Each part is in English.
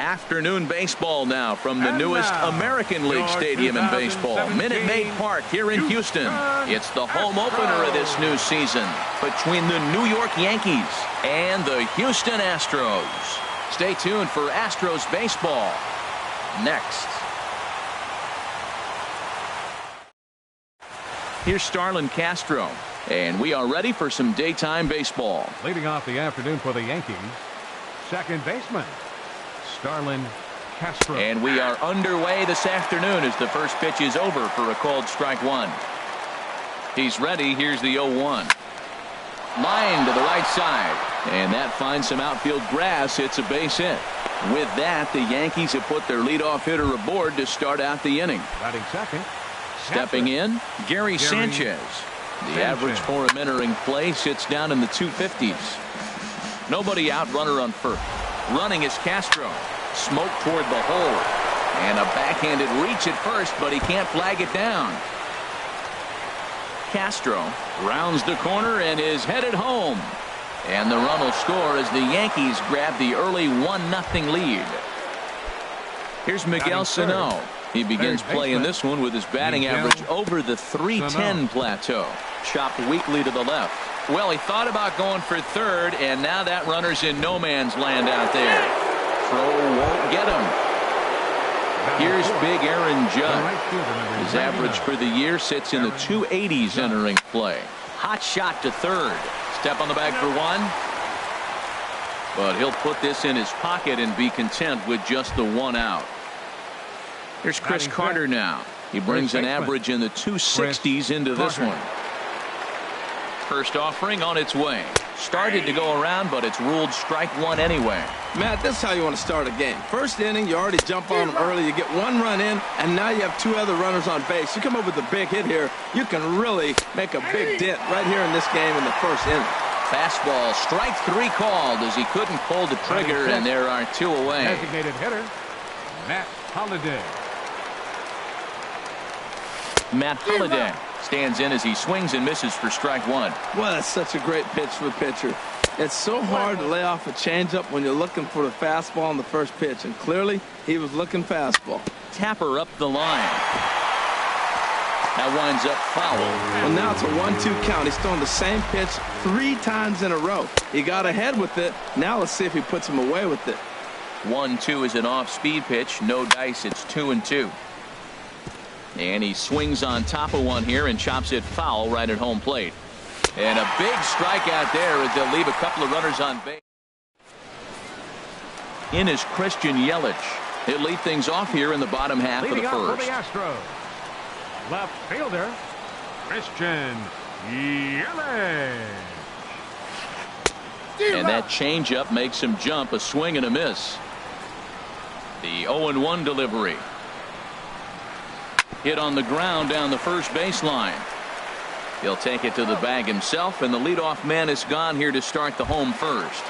Afternoon baseball now from the newest American League stadium in baseball, Minute Maid Park here in Houston. It's the home opener of this new season between the New York Yankees and the Houston Astros. Stay tuned for Astros baseball next. Here's Starlin Castro, and we are ready for some daytime baseball. Leading off the afternoon for the Yankees, second baseman Starlin Castro. And we are underway this afternoon as the first pitch is over for a called strike one. He's ready. Here's the 0-1. Line to the right side, and that finds some outfield grass. It's a base hit. With that, the Yankees have put their leadoff hitter aboard to start out the inning. Batting second, stepping in, Gary Sanchez. The average for him entering play sits down in the 250s. Nobody out, runner on first. Running is Castro. Smoke toward the hole. And a backhanded reach at first, but he can't flag it down. Castro rounds the corner and is headed home. And the run will score as the Yankees grab the early 1-0 lead. Here's Miguel Sano. He begins playing this one with his batting average over the .310 plateau. Chopped weakly to the left. Well, he thought about going for third, and now that runner's in no man's land out there. Throw won't get him. Here's big Aaron Judge. His average for the year sits in the 280s entering play. Hot shot to third. Step on the bag for one. But he'll put this in his pocket and be content with just the one out. Here's Chris Carter now. He brings an average in the 260s into this one. First offering on its way. Started to go around, but it's ruled strike one anyway. Matt, this is how you want to start a game. First inning, you already jump on them early. You get one run in, and now you have two other runners on base. You come up with a big hit here, you can really make a big dent right here in this game in the first inning. Fastball, strike three called as he couldn't pull the trigger, and there are two away. Designated hitter, Matt Holliday. Matt Holliday stands in as he swings and misses for strike one. Well, that's such a great pitch for the pitcher. It's so hard to lay off a changeup when you're looking for the fastball on the first pitch, and clearly he was looking fastball. Tapper up the line. That winds up foul. Well, now it's a 1-2 count. He's thrown the same pitch 3 times in a row. He got ahead with it. Now let's see if he puts him away with it. 1-2 is an off-speed pitch. No dice. It's 2-2. And he swings on top of one here and chops it foul right at home plate. And a big strikeout there as they'll leave a couple of runners on base. In is Christian Yelich. He'll lead things off here in the bottom half of the first. For the Astros, left fielder Christian Yelich. And that changeup makes him jump. A swing and a miss. The 0-1 delivery. Hit on the ground down the first baseline. He'll take it to the bag himself, and the leadoff man is gone here to start the home first.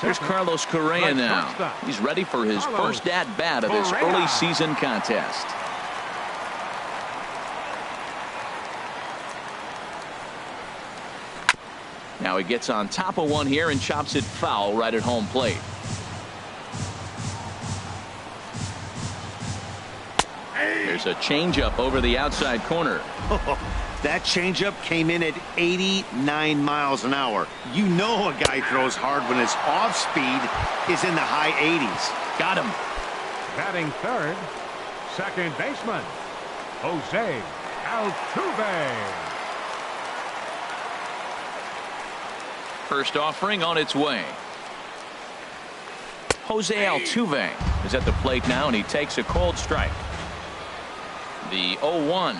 Here's Carlos Correa now. He's ready for his first at-bat of this early season contest. Now he gets on top of one here and chops it foul right at home plate. There's a changeup over the outside corner. That changeup came in at 89 miles an hour. You know a guy throws hard when his off speed is in the high 80s. Got him. Batting third, second baseman Jose Altuve. First offering on its way. Jose Altuve is at the plate now, and he takes a cold strike. The 0-1.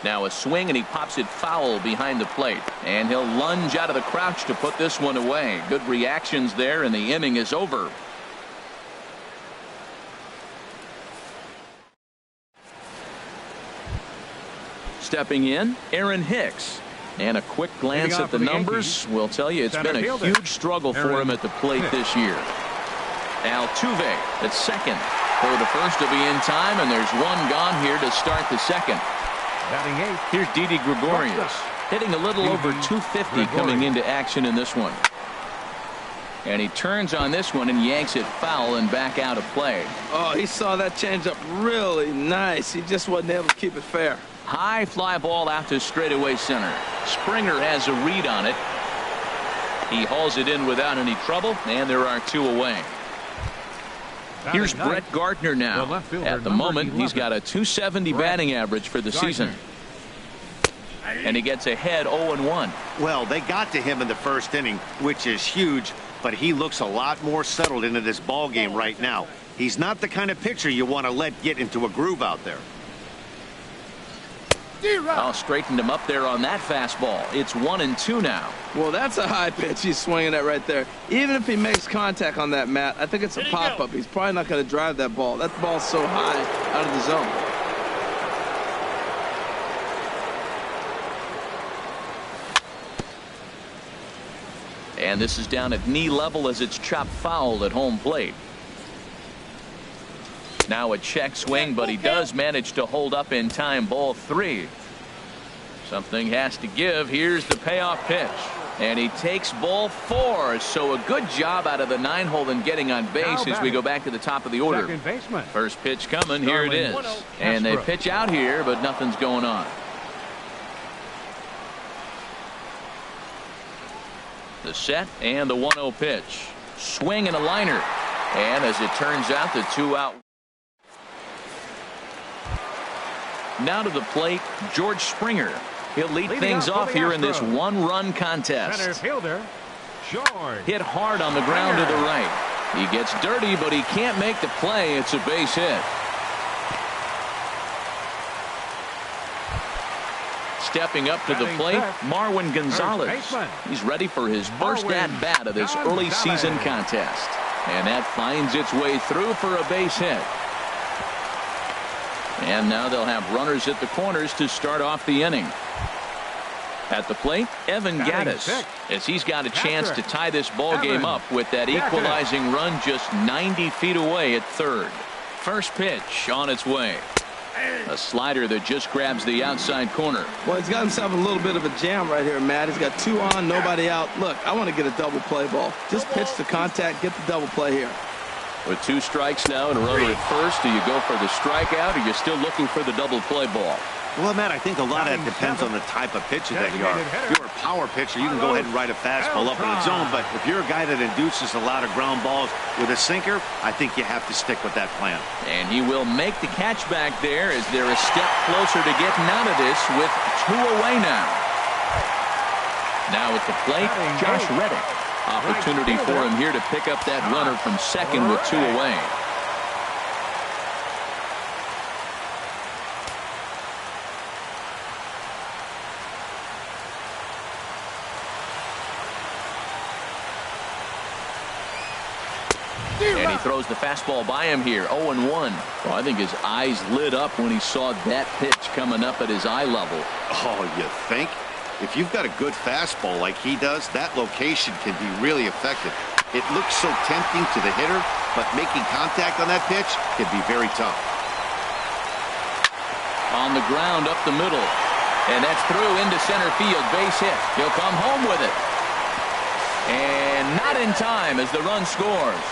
Now a swing, and he pops it foul behind the plate. And he'll lunge out of the crouch to put this one away. Good reactions there, and the inning is over. Stepping in, Aaron Hicks. And a quick glance at the numbers will tell you it's been a huge struggle for him at the plate this year. Altuve at second. For the first to be in time, and there's one gone here to start the second. Batting eighth. Here's Didi Gregorius, hitting a little over 250 coming into action in this one. And he turns on this one and yanks it foul and back out of play. Oh, he saw that changeup really nice. He just wasn't able to keep it fair. High fly ball out to straightaway center. Springer has a read on it. He hauls it in without any trouble, and there are 2 away. Here's Brett Gardner now. At the moment, he's got a .270 batting average for the season. And he gets ahead 0-1. Well, they got to him in the first inning, which is huge, but he looks a lot more settled into this ball game right now. He's not the kind of pitcher you want to let get into a groove out there. I'll straighten him up there on that fastball. It's 1-2 now. Well, that's a high pitch he's swinging at right there. Even if he makes contact on that, Matt, I think it's a pop-up. He's probably not going to drive that ball. That ball's so high out of the zone. And this is down at knee level as it's chopped foul at home plate. Now a check swing, but he does manage to hold up in time. Ball 3. Something has to give. Here's the payoff pitch. And he takes ball 4. So a good job out of the 9-hole in getting on base as we go back to the top of the order. First pitch coming. Here it is. And they pitch out here, but nothing's going on. The set and the 1-0 pitch. Swing and a liner. And as it turns out, the 2 out. Now to the plate, George Springer. He'll lead things off here in this 1-run contest. Center fielder, George. Hit hard on the ground to the right. He gets dirty, but he can't make the play. It's a base hit. Stepping up to the plate, Marwin Gonzalez. He's ready for his first at-bat of this early season contest. And that finds its way through for a base hit. And now they'll have runners at the corners to start off the inning. At the plate, Evan Gattis, as he's got a chance to tie this ball game up with that equalizing run just 90 feet away at third. First pitch on its way. A slider that just grabs the outside corner. Well, he's got himself a little bit of a jam right here, Matt. He's got 2 on, nobody out. Look, I want to get a double play ball. Just pitch to contact, get the double play here. With 2 strikes now and a runner at first, do you go for the strikeout, or are you still looking for the double play ball? Well, Matt, I think a lot of that depends on the type of pitcher that you are. If you're a power pitcher, you can go ahead and ride a fastball up in the zone, but if you're a guy that induces a lot of ground balls with a sinker, I think you have to stick with that plan. And he will make the catch back there as they're a step closer to getting out of this with 2 away now. Now at the plate, Josh Reddick. Opportunity for him here to pick up that runner from second with 2 away. And he throws the fastball by him here, 0-1. Well, I think his eyes lit up when he saw that pitch coming up at his eye level. Oh, you think? If you've got a good fastball like he does, that location can be really effective. It looks so tempting to the hitter, but making contact on that pitch can be very tough. On the ground up the middle. And that's through into center field. Base hit. He'll come home with it. And not in time as the run scores.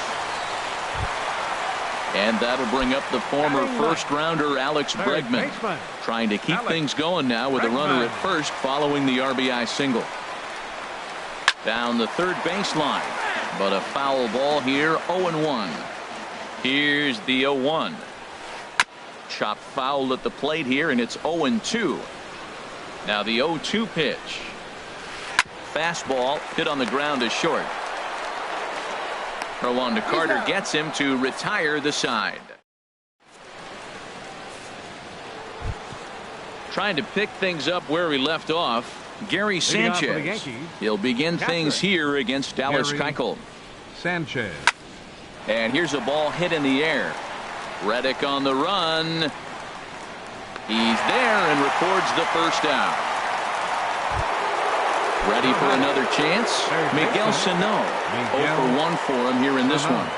And that'll bring up the former first-rounder Alex Bregman, trying to keep things going now with a runner at first following the RBI single. Down the third baseline, but a foul ball here, 0-1. Here's the 0-1. Chopped foul at the plate here, and it's 0-2. Now the 0-2 pitch. Fastball hit on the ground is short. Throw on to Carter gets him to retire the side. Trying to pick things up where we left off, Gary Sanchez. He'll begin things here against Dallas Keuchel. Sanchez. And here's a ball hit in the air. Reddick on the run. He's there and records the first out. Ready for another chance? Miguel Sano. 0 for 1 for him here in this one.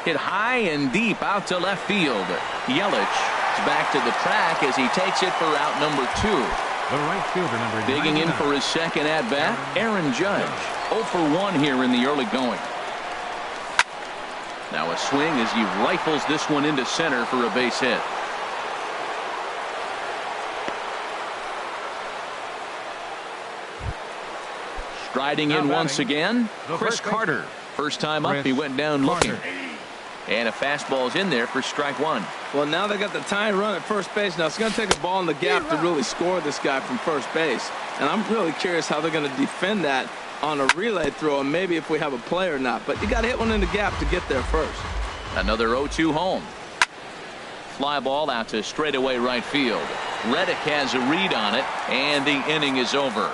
Hit high and deep out to left field. Yelich is back to the track as he takes it for out number 2. The right fielder, number Digging 99. in for his second at-bat, Aaron Judge. 0 for 1 here in the early going. Now a swing as he rifles this one into center for a base hit. Striding in once again, Chris Carter. First time up, he went down looking. And a fastball's in there for strike one. Well, now they got the tying run at first base. Now it's going to take a ball in the gap to really score this guy from first base. And I'm really curious how they're going to defend that on a relay throw, and maybe if we have a play or not. But you got to hit one in the gap to get there first. Another 0-2 home. Fly ball out to straightaway right field. Reddick has a read on it, and the inning is over.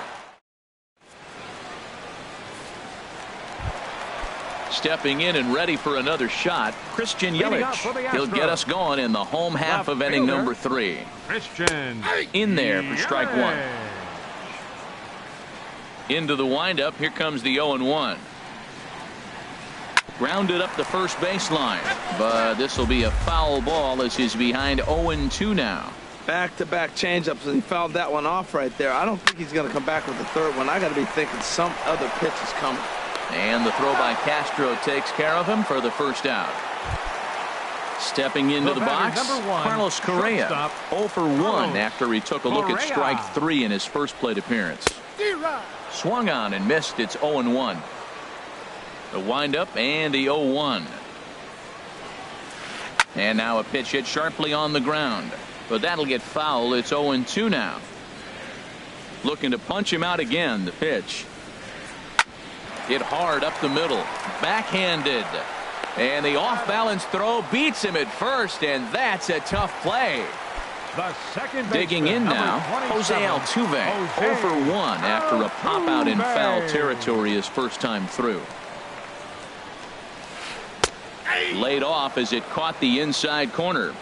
Stepping in and ready for another shot, Christian Yelich. He'll get us going in the home half of inning number 3. Christian in there for strike one. Into the windup. Here comes the 0-1. Grounded up the first baseline, but this will be a foul ball as he's behind 0-2 now. Back-to-back changeups, and he fouled that one off right there. I don't think he's going to come back with the third one. I got to be thinking some other pitch is coming. And the throw by Castro takes care of him for the first out. Stepping into the box, Carlos Correa. 0 for 1 after he took a look at strike 3 in his first plate appearance. Swung on and missed. It's 0-1. The windup and the 0-1. And now a pitch hit sharply on the ground. But that'll get foul. It's 0-2 now. Looking to punch him out again. The pitch. Hit hard up the middle. Backhanded. And the off-balance throw beats him at first, and that's a tough play. The second digging in now, Jose Altuve. 0 for 1 after a pop-out in foul territory his first time through. Laid off as it caught the inside corner.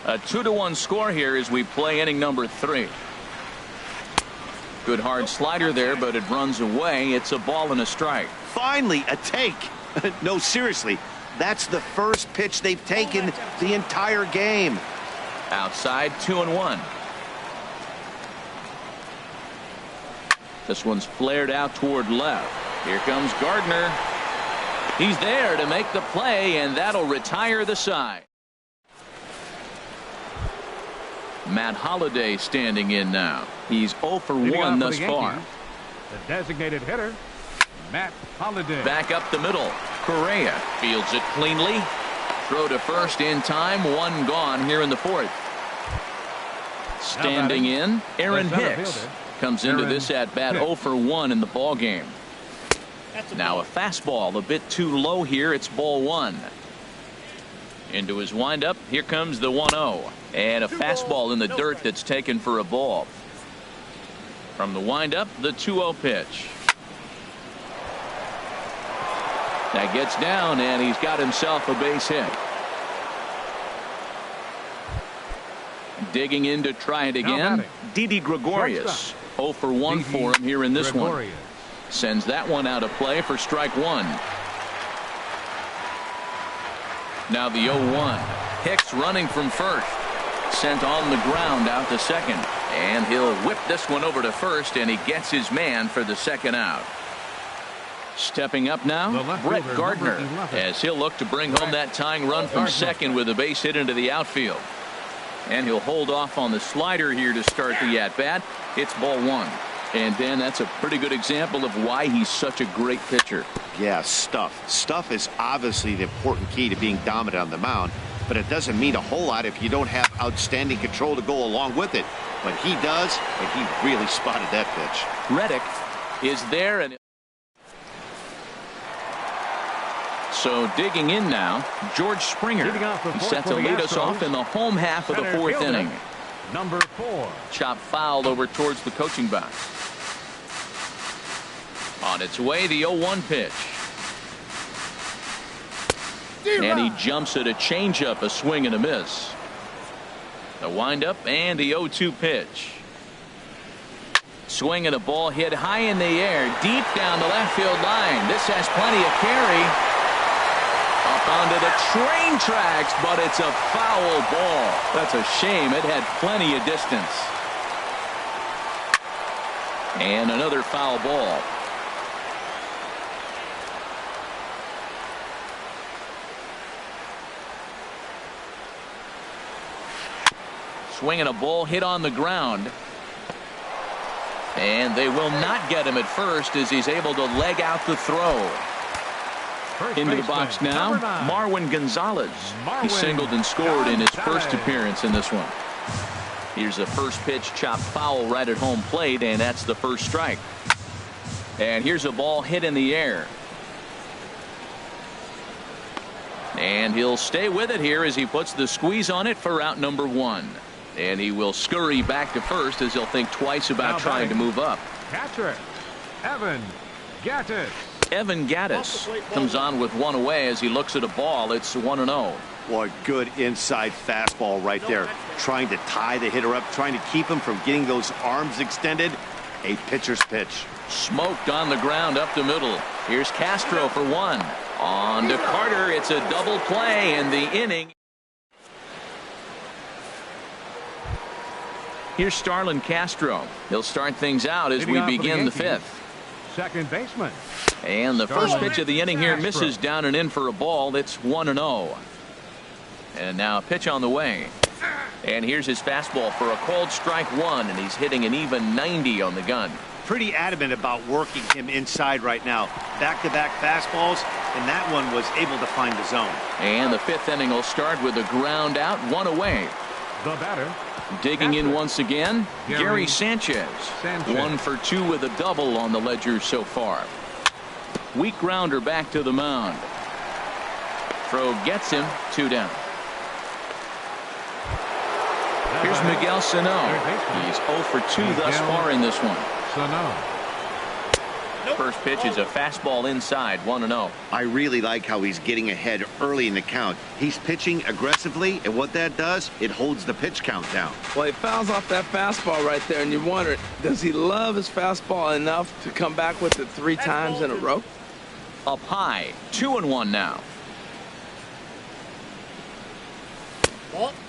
A 2-1 score here as we play inning number 3. Good hard slider there, but it runs away. It's a ball and a strike. Finally, a take. No, seriously, that's the first pitch they've taken the entire game. Outside, 2-1. This one's flared out toward left. Here comes Gardner. He's there to make the play, and that'll retire the side. Matt Holliday standing in now. He's 0 for 1 thus far. The designated hitter, Matt Holliday. Back up the middle. Correa fields it cleanly. Throw to first in time. 1 gone here in the 4th. Standing in, Aaron Hicks comes into this at bat 0 for 1 in the ball game. Now a fastball a bit too low here. It's ball 1. Into his windup. Here comes the 1-0. And a fastball in the dirt that's taken for a ball. From the windup, the 2-0 pitch. That gets down, and he's got himself a base hit. Digging in to try it again, Didi Gregorius. 0 for 1 for him here in this one. Sends that one out of play for strike 1. Now the 0-1. Hicks running from first. Sent on the ground out to second. And he'll whip this one over to first, and he gets his man for the second out. Stepping up now, Brett Gardner, as he'll look to bring home that tying run from second with a base hit into the outfield. And he'll hold off on the slider here to start the at-bat. It's ball 1. And Dan, that's a pretty good example of why he's such a great pitcher. Yeah, stuff. Stuff is obviously the important key to being dominant on the mound, but it doesn't mean a whole lot if you don't have outstanding control to go along with it. But he does, and he really spotted that pitch. Reddick is there, and so digging in now, George Springer. He's set to lead us off in the home half of the 4th inning. Number 4. Chop foul over towards the coaching box. On its way, the 0-1 pitch. And he jumps at a changeup, a swing and a miss. The windup and the 0-2 pitch. Swing and a ball hit high in the air, deep down the left field line. This has plenty of carry. Up onto the train tracks, but it's a foul ball. That's a shame. It had plenty of distance. And another foul ball. Swinging a ball hit on the ground. And they will not get him at first as he's able to leg out the throw. Into the box now, Marwin Gonzalez. He singled and scored in his first appearance in this one. Here's a first pitch chopped foul right at home plate, and that's the first strike. And here's a ball hit in the air. And he'll stay with it here as he puts the squeeze on it for out number 1. And he will scurry back to first as he'll think twice about trying to move up. Catcher, Evan Gattis. Evan Gattis comes on with one away as he looks at a ball. It's 1-0. Boy, good inside fastball right there. Trying to tie the hitter up, trying to keep him from getting those arms extended. A pitcher's pitch. Smoked on the ground up the middle. Here's Castro for 1. On to Carter. It's a double play in the inning. Here's Starlin Castro. He'll start things out as we begin the 5th. Second baseman. And the first pitch of the inning here misses down and in for a ball. It's 1-0. And now a pitch on the way. And here's his fastball for a called strike 1, and he's hitting an even 90 on the gun. Pretty adamant about working him inside right now. Back-to-back fastballs, and that one was able to find the zone. And the 5th inning will start with a ground out, 1 away. The batter. Digging in once again, Gary Sanchez. 1 for 2 with a double on the ledger so far. Weak grounder back to the mound. Throw gets him, 2 down. Here's Miguel Sano. He's 0 for 2 thus far in this one. First pitch is a fastball inside, 1-0. I really like how he's getting ahead early in the count. He's pitching aggressively, and what that does, it holds the pitch count down. Well, he fouls off that fastball right there, and you wonder, does he love his fastball enough to come back with it 3 times in a row? Up high, 2-1 now.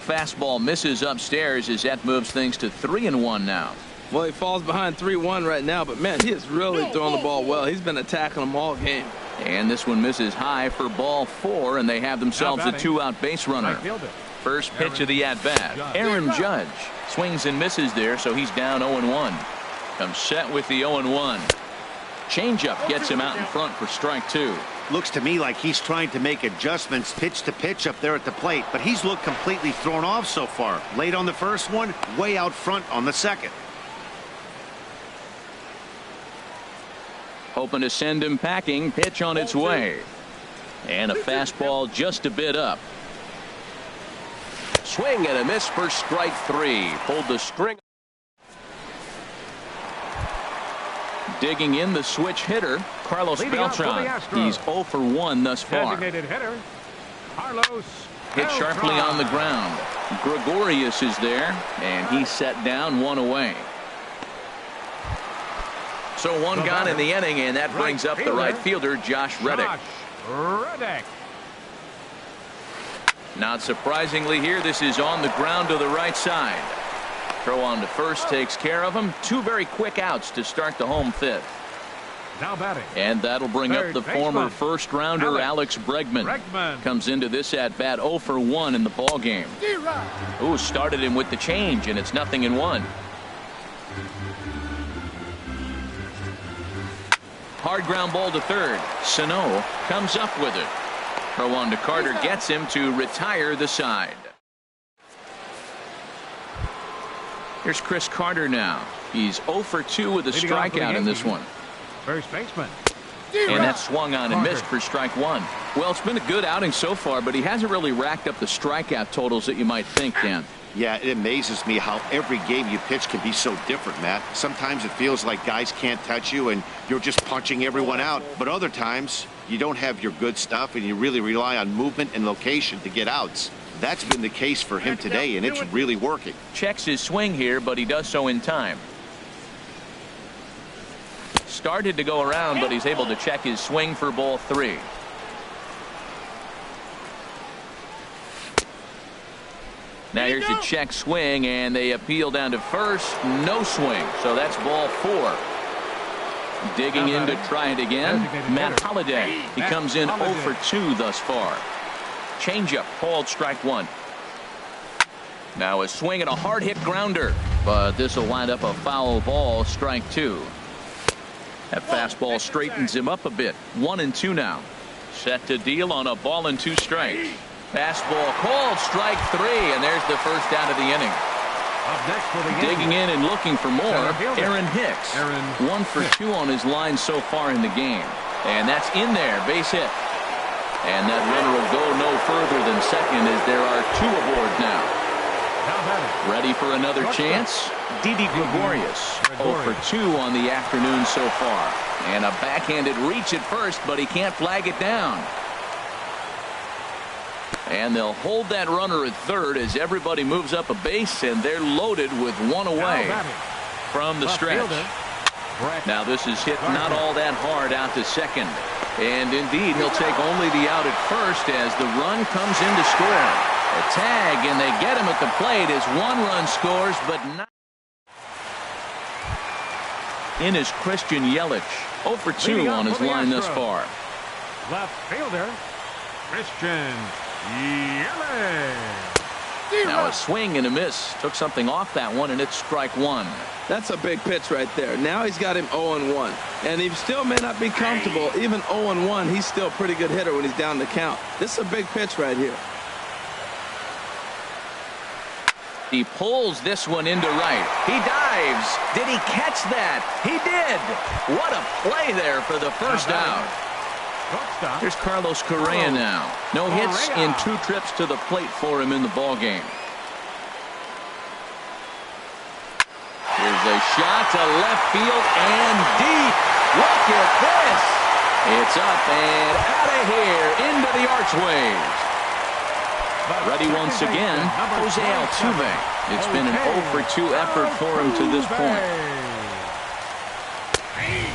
Fastball misses upstairs as that moves things to 3-1 now. Well, he falls behind 3-1 right now, but man, he is really throwing the ball well. He's been attacking them all game. And this one misses high for ball 4, and they have themselves a 2-out base runner. First pitch of the at-bat. Aaron Judge swings and misses there, so he's down 0-1. Comes set with the 0-1. Changeup gets him out in front for strike 2. Looks to me like he's trying to make adjustments pitch to pitch up there at the plate, but he's looked completely thrown off so far. Late on the first one, way out front on the second. Hoping to send him packing. Pitch on its way. And a fastball just a bit up. Swing and a miss for strike 3. Pulled the string. Digging in the switch hitter, Carlos Beltran. He's 0 for 1 thus far. Designated hitter, Carlos Hit sharply on the ground. Gregorius is there, and he's set down 1 away. So 1 gone in the inning, and that brings up the right fielder, Josh Reddick. Not surprisingly here, this is on the ground to the right side. Throw on to first takes care of him. 2 very quick outs to start the home 5th. Now batting. And that'll bring up the former first-rounder Alex Bregman. Comes into this at-bat 0 for 1 in the ball game. Ooh, started him with the change, and it's 0-1. Hard ground ball to third. Sano comes up with it. Throw on to Carter gets him to retire the side. Here's Chris Carter now. He's 0 for 2 with a strikeout in this one. First baseman. And that swung on and missed for strike 1. Well, it's been a good outing so far, but he hasn't really racked up the strikeout totals that you might think, Dan. Yeah, it amazes me how every game you pitch can be so different, Matt. Sometimes it feels like guys can't touch you and you're just punching everyone out. But other times you don't have your good stuff and you really rely on movement and location to get outs. That's been the case for him today, and it's really working. Checks his swing here, but he does so in time. Started to go around, but he's able to check his swing for ball 3. Now here's a check swing, and they appeal down to first. No swing, so that's ball 4. Digging in to try it again. Matt Holliday. He comes in 0 for 2 thus far. Changeup called strike 1. Now a swing and a hard hit grounder, but this will wind up a foul ball, strike 2. That fastball straightens him up a bit. 1-2 now. Set to deal on a ball and 2 strikes. Fastball called strike 3, and there's the first out of the inning. Digging in and looking for more, Aaron Hicks. 1 for 2 on his line so far in the game. And that's in there, base hit. And that runner will go no further than second as there are 2 aboard now. Ready for another chance? Didi Gregorius. 0 for 2 on the afternoon so far. And a backhanded reach at first, but he can't flag it down. And they'll hold that runner at third as everybody moves up a base, and they're loaded with 1 away from the stretch. Now this is hit not all that hard out to second. And indeed, he'll take only the out at first as the run comes in to score. A tag, and they get him at the plate as 1 run scores, but not. In is Christian Yelich. 0 for 2 on his line thus far. Left fielder, Christian Yelich. Now a swing and a miss. Took something off that one, and it's strike 1. That's a big pitch right there. Now he's got him 0-1. And he still may not be comfortable. Even 0-1, he's still a pretty good hitter when he's down the count. This is a big pitch right here. He pulls this one into right. He dives. Did he catch that? He did. What a play there for the first out. Here's Carlos Correa now. No hits in 2 trips to the plate for him in the ballgame. Here's a shot to left field and deep. Look at this. It's up and out of here into the archways. Ready once again, Jose Altuve. It's been an 0 for 2 effort for him to this point.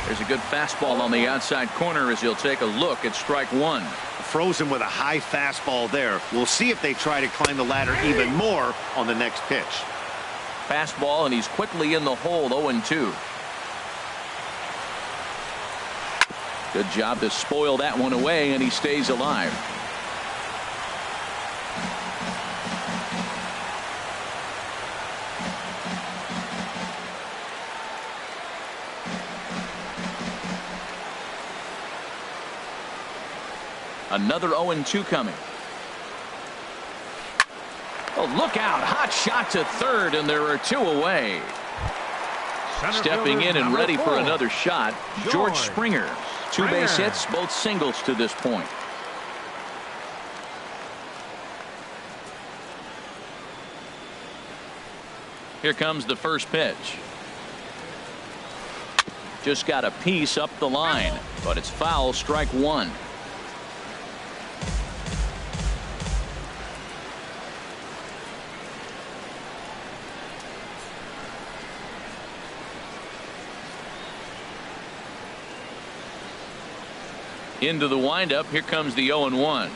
There's a good fastball on the outside corner as he'll take a look at strike 1. Frozen with a high fastball there. We'll see if they try to climb the ladder even more on the next pitch. Fastball, and he's quickly in the hole, 0-2. Good job to spoil that one away, and he stays alive. Another 0-2 coming. Oh, look out. Hot shot to third, and there are 2 away. Stepping in and ready for another shot, George Springer. 2 base hits, both singles to this point. Here comes the first pitch. Just got a piece up the line, but it's foul, strike 1. Into the windup. Here comes the 0-1.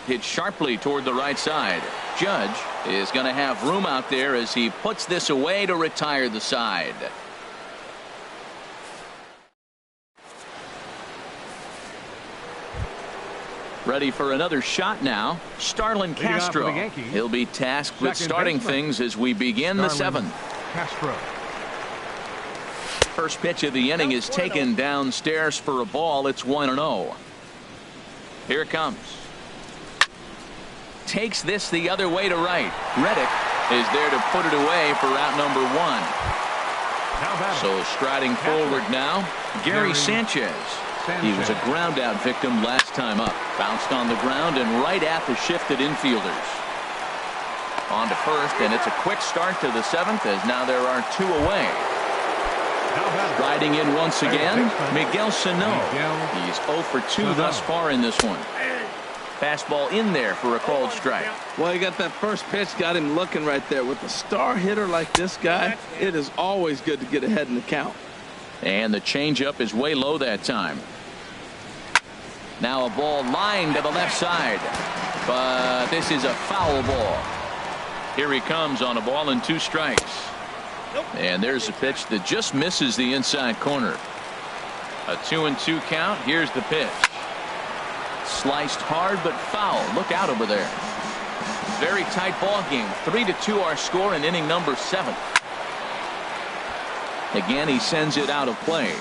Hit sharply toward the right side. Judge is going to have room out there as he puts this away to retire the side. Ready for another shot now. Starlin Castro. He'll be tasked with starting things as we begin the 7th. Castro. First pitch of the inning is taken downstairs for a ball. It's 1-0. Here it comes. Takes this the other way to right. Reddick is there to put it away for out number 1. So striding forward now, Gary Sanchez. He was a ground out victim last time up. Bounced on the ground and right at the shifted infielders. On to first, and it's a quick start to the 7th as now there are 2 away. Riding in once again, Miguel Sano. He's 0 for 2 thus far in this one. Fastball in there for a called strike. Well, you got that first pitch, got him looking right there. With a star hitter like this guy, it is always good to get ahead in the count. And the changeup is way low that time. Now a ball lined to the left side. But this is a foul ball. Here he comes on a ball and 2 strikes. And there's a pitch that just misses the inside corner. A 2-2 count. Here's the pitch. Sliced hard but foul. Look out over there. Very tight ball game. 3-2 our score in inning number 7. Again, he sends it out of play.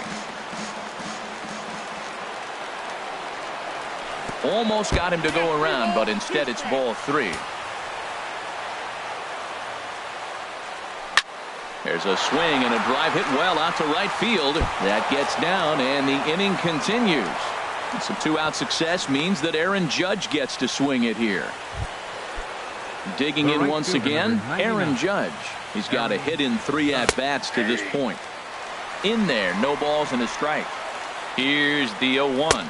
Almost got him to go around, but instead it's ball 3. There's a swing and a drive hit well out to right field. That gets down, and the inning continues. Some 2-out success means that Aaron Judge gets to swing it here. Digging in once again, Aaron Judge. He's got a hit in 3 at-bats to this point. In there, no balls and a strike. Here's the 0-1.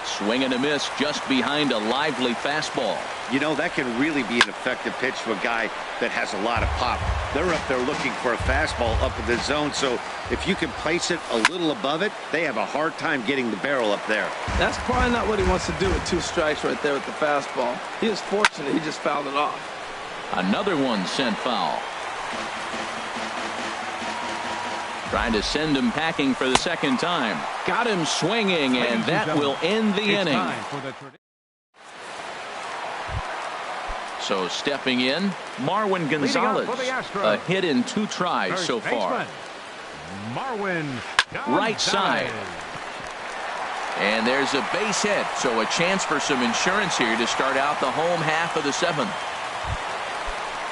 Swing and a miss just behind a lively fastball. You know, that can really be an effective pitch to a guy that has a lot of pop. They're up there looking for a fastball up in the zone, so if you can place it a little above it, they have a hard time getting the barrel up there. That's probably not what he wants to do with 2 strikes right there with the fastball. He is fortunate he just fouled it off. Another one sent foul. Trying to send him packing for the second time. Got him swinging, and that will end the inning. So stepping in, Marwin Gonzalez. A hit in 2 tries so far. Right side. And there's a base hit, so a chance for some insurance here to start out the home half of the 7th.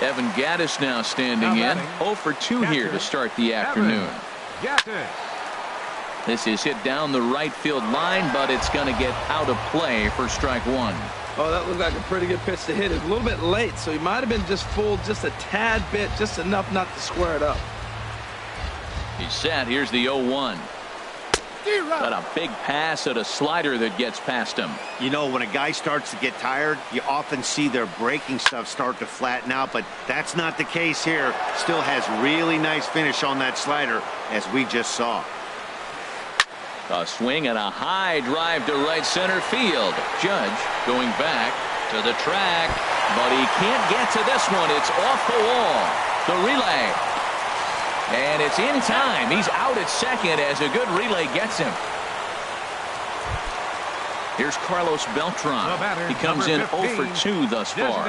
Evan Gattis now standing in. 0 for 2 here to start the afternoon. This is hit down the right field line, but it's going to get out of play for strike 1. Oh, that looked like a pretty good pitch to hit. It was a little bit late, so he might have been just fooled just a tad bit, just enough not to square it up. He's set. Here's the 0-1. Got a big pass at a slider that gets past him. You know, when a guy starts to get tired, you often see their breaking stuff start to flatten out, but that's not the case here. Still has really nice finish on that slider, as we just saw. A swing and a high drive to right center field. Judge going back to the track, but he can't get to this one. It's off the wall. The relay. And it's in time. He's out at second as a good relay gets him. Here's Carlos Beltran. He comes in 0 for 2 thus far.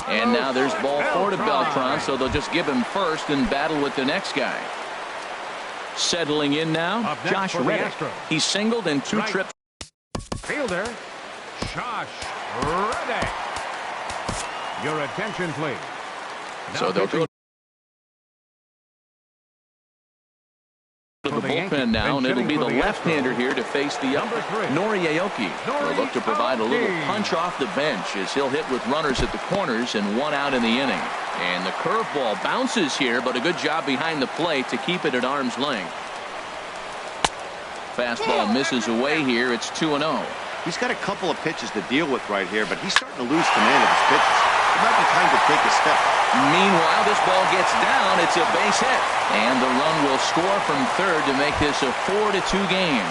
And now there's ball 4 to Beltran, so they'll just give him first and battle with the next guy. Settling in now, Josh Reddick. He singled in 2 trips. Fielder, Josh Reddick. Your attention, please. So they'll go to the bullpen now, and it'll be the left-hander here to face the upper. Nori Aoki will look to provide a little punch off the bench as he'll hit with runners at the corners and 1 out in the inning. And the curveball bounces here, but a good job behind the plate to keep it at arm's length. Fastball misses away here. It's 2-0. He's got a couple of pitches to deal with right here, but he's starting to lose command of his pitches. It might be time to take a step. Meanwhile, this ball gets down. It's a base hit. And the run will score from third to make this a 4-2 game.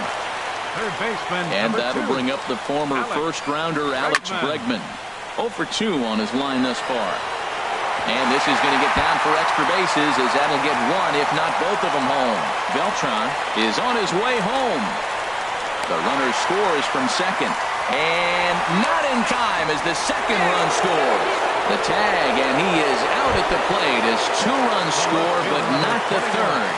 Third baseman, and that'll bring up the former first-rounder Alex Bregman. 0 for 2 on his line thus far. And this is going to get down for extra bases as that'll get 1, if not both of them, home. Beltran is on his way home. The runner scores from second. And not in time as the second run scores. The tag, and he is out at the plate as 2 runs score, but not the third.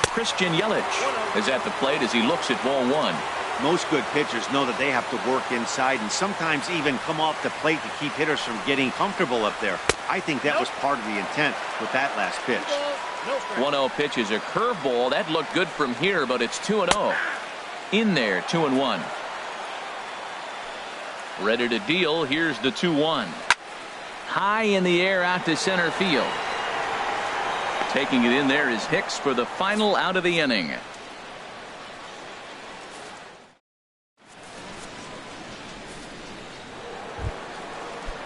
Christian Yelich is at the plate as he looks at ball 1. Most good pitchers know that they have to work inside and sometimes even come off the plate to keep hitters from getting comfortable up there. I think that was part of the intent with that last pitch. 1-0 pitch is a curveball. That looked good from here, but it's 2-0. In there, 2-1. Ready to deal. Here's the 2-1. High in the air out to center field. Taking it in there is Hicks for the final out of the inning.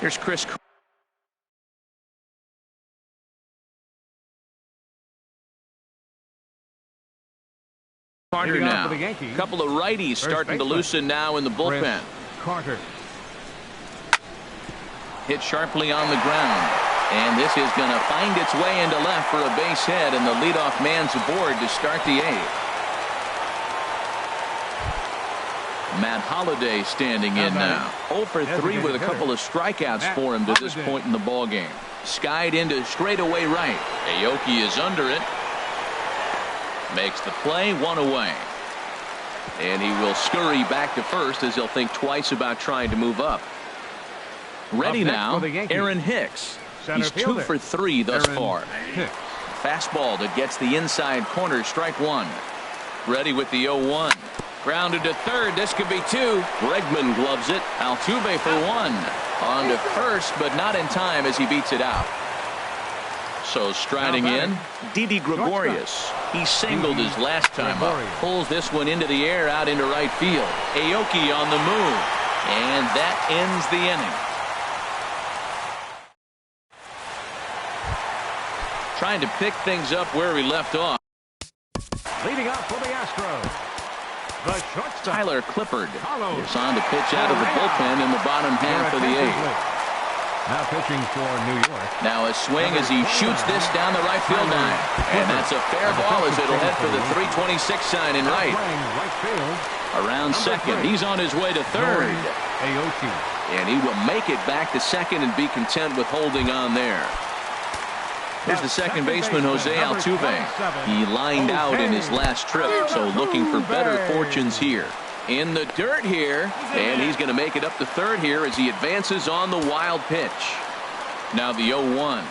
Here's Chris Carter now. A couple of righties starting to loosen now in the bullpen. Carter. hit sharply on the ground. And this is going to find its way into left for a base hit, and the leadoff man's aboard to start the 8th. Matt Holliday standing in now. 0 for 3 with a couple of strikeouts for him to this point in the ballgame. Skied into straightaway right. Aoki is under it. Makes the play, 1 away. And he will scurry back to first as he'll think twice about trying to move up. Ready now, Aaron Hicks. He's 2 for 3 thus far. Fastball that gets the inside corner, strike 1. Ready with the 0-1. Grounded to third. This could be 2. Bregman gloves it. Altuve for 1. On to first, but not in time as he beats it out. So striding in, Didi Gregorius. He singled his last time up. Pulls this one into the air out into right field. Aoki on the move. And that ends the inning. Trying to pick things up where we left off. Leading off for the Astros, the shortstop, Tyler Clippard is on to pitch out of the bullpen in the bottom half of the 8th. Now pitching for New York. Now a swing as he shoots this down the right field line. And that's a fair ball as it'll head for the 326 sign in right. Around second. He's on his way to third. And he will make it back to second and be content with holding on there. Here's the second baseman, Jose Altuve. He lined out in his last trip, so looking for better fortunes here. In the dirt here, and he's going to make it up to third here as he advances on the wild pitch. Now the 0-1.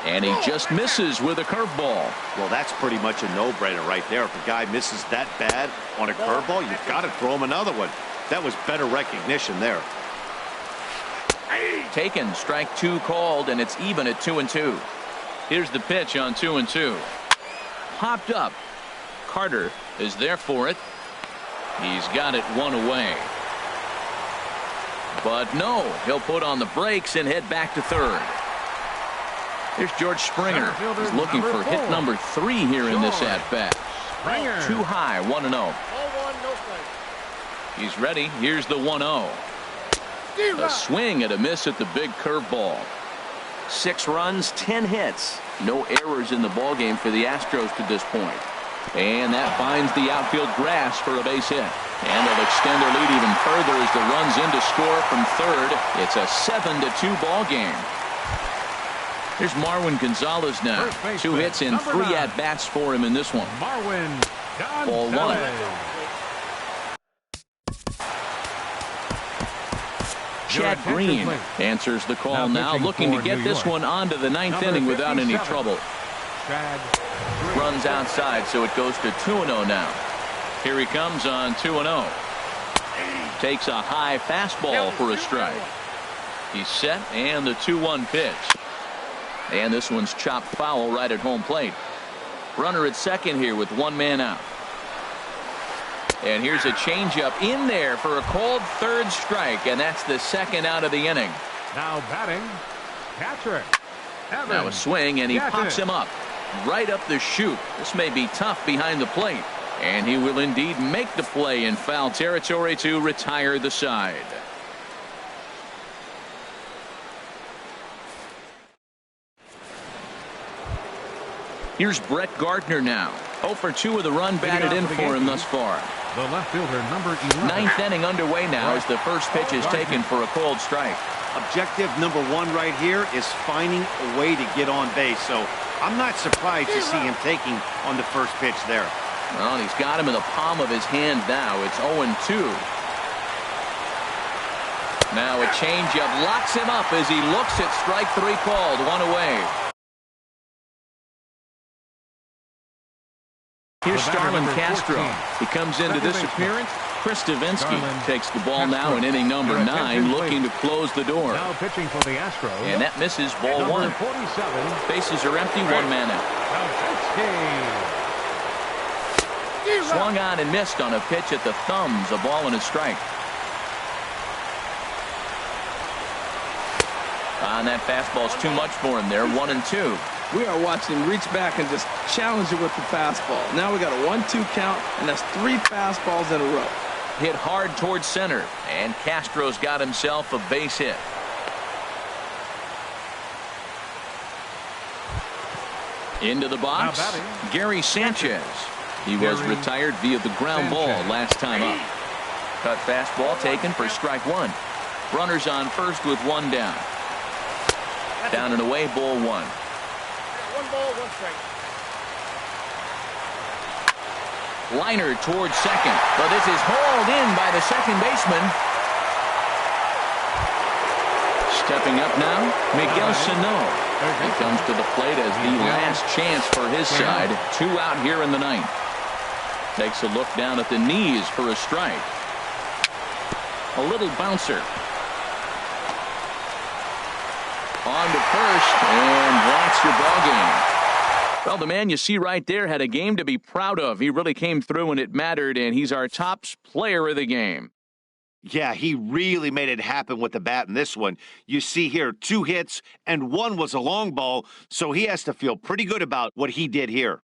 And he just misses with a curveball. Well, that's pretty much a no-brainer right there. If a guy misses that bad on a curveball, you've got to throw him another one. That was better recognition there. Taken, strike 2 called, and it's even at 2-2. Here's the pitch on 2-2. Popped up. Carter is there for it. He's got it 1 away. But no, he'll put on the brakes and head back to third. Here's George Springer. He's looking for hit number 3 here in this at-bat. Too high, 1-0. He's ready. Here's the 1-0. A swing and a miss at the big curveball. 6 runs, 10 hits. No errors in the ballgame for the Astros to this point. And that finds the outfield grass for a base hit. And they'll extend their lead even further as the run's in to score from third. It's a 7-2 ball game. Here's Marwin Gonzalez now. 2 hits and 3 at-bats for him in this one. Ball 1. Chad Green answers the call now, looking to get this one onto the 9th inning without any trouble. Runs outside, so it goes to 2-0 now. Here he comes on 2-0. Takes a high fastball for a strike. He's set, and the 2-1 pitch. And this one's chopped foul right at home plate. Runner at second here with 1 man out. And here's a changeup in there for a called 3rd strike, and that's the 2nd out of the inning. Now batting, catcher. Now a swing, and he pops him up right up the chute. This may be tough behind the plate, and he will indeed make the play in foul territory to retire the side. Here's Brett Gardner now. 0 for 2 with a run batted in for him thus far. The left fielder, number 11. 9th inning underway now as the first pitch is taken for a called strike. Objective number 1 right here is finding a way to get on base. So I'm not surprised to see him taking on the first pitch there. Well, he's got him in the palm of his hand now. It's 0-2. Now a changeup locks him up as he looks at strike 3 called. 1 away. Here's Starlin Castro. He comes into this appearance. Chris Davinsky takes the ball now in inning number 9, looking to close the door. Now pitching for the Astros. And that misses, ball 1. Bases are empty, 1 man out. Swung on and missed on a pitch at the thumbs, a ball and a strike. And that fastball's too much for him there, 1-2. We are watching him reach back and just challenge it with the fastball. Now we got a 1-2 count, and that's 3 fastballs in a row. Hit hard towards center, and Castro's got himself a base hit. Into the box, Now batting. Gary Sanchez. He was Gary retired via the ground ball Sanchez. last time up. Cut fastball taken for strike one. Runners on first with one down. Down and away, ball one. 1 ball, 1 strike. Liner towards second, but this is hauled in by the second baseman. Stepping up now, Miguel Sano. He comes to the plate as the last chance for his side. 2 out here in the ninth. Takes a look down at the knees for a strike. A little bouncer. On to first, and that's your ball game. Well, the man you see right there had a game to be proud of. He really came through when it mattered, and he's our top player of the game. Yeah, he really made it happen with the bat in this one. You see here 2 hits, and 1 was a long ball, so he has to feel pretty good about what he did here.